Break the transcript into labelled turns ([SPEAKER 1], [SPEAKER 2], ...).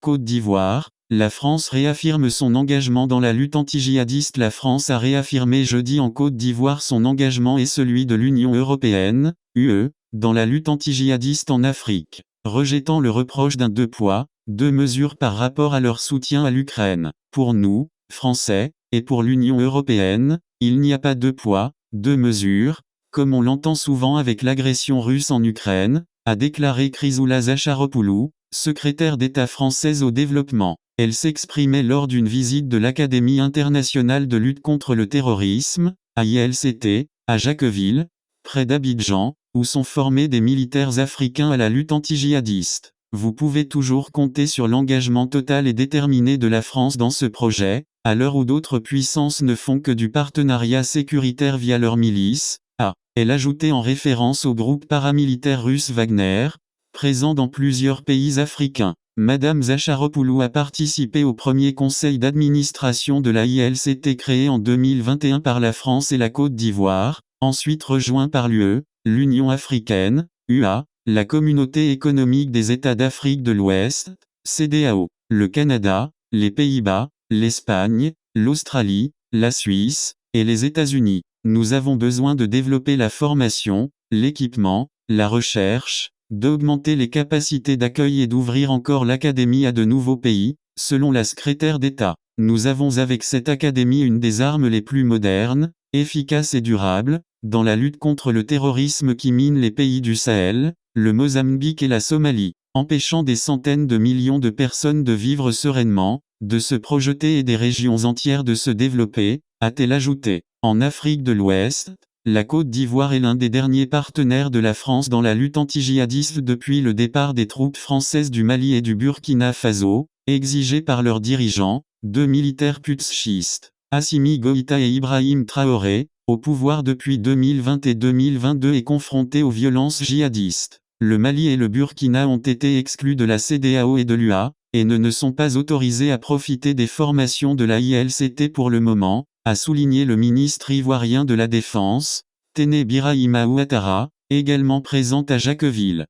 [SPEAKER 1] Côte d'Ivoire, la France réaffirme son engagement dans la lutte anti-djihadiste. La France a réaffirmé jeudi en Côte d'Ivoire son engagement et celui de l'Union européenne, UE, dans la lutte anti-djihadiste en Afrique, rejetant le reproche d'un deux poids, deux mesures par rapport à leur soutien à l'Ukraine. Pour nous, Français, et pour l'Union européenne, il n'y a pas deux poids, deux mesures, comme on l'entend souvent avec l'agression russe en Ukraine, a déclaré Chrysoula Zacharopoulou, secrétaire d'État française au développement. Elle s'exprimait lors d'une visite de l'Académie internationale de lutte contre le terrorisme, AILCT, à Jacqueville, près d'Abidjan, où sont formés des militaires africains à la lutte anti-djihadiste. Vous pouvez toujours compter sur l'engagement total et déterminé de la France dans ce projet, à l'heure où d'autres puissances ne font que du partenariat sécuritaire via leurs milices, a-t-elle ajouté en référence au groupe paramilitaire russe Wagner, présent dans plusieurs pays africains. Madame Zacharopoulou a participé au premier conseil d'administration de la ILCT créé en 2021 par la France et la Côte d'Ivoire, ensuite rejoint par l'UE, l'Union africaine, UA, la Communauté économique des États d'Afrique de l'Ouest, CEDEAO, le Canada, les Pays-Bas, l'Espagne, l'Australie, la Suisse, et les États-Unis. Nous avons besoin de développer la formation, l'équipement, la recherche, d'augmenter les capacités d'accueil et d'ouvrir encore l'académie à de nouveaux pays, selon la secrétaire d'État. Nous avons avec cette académie une des armes les plus modernes, efficaces et durables, dans la lutte contre le terrorisme qui mine les pays du Sahel, le Mozambique et la Somalie, empêchant des centaines de millions de personnes de vivre sereinement, de se projeter et des régions entières de se développer, a-t-elle ajouté. En Afrique de l'Ouest, la Côte d'Ivoire est l'un des derniers partenaires de la France dans la lutte anti-djihadiste depuis le départ des troupes françaises du Mali et du Burkina Faso, exigé par leurs dirigeants, deux militaires putschistes, Assimi Goïta et Ibrahim Traoré, au pouvoir depuis 2020 et 2022 et confrontés aux violences djihadistes. Le Mali et le Burkina ont été exclus de la CEDEAO et de l'UA, et ne sont pas autorisés à profiter des formations de la ILCT pour le moment, a souligné le ministre ivoirien de la Défense, Téné Birahima Ouattara, également présent à Jacqueville.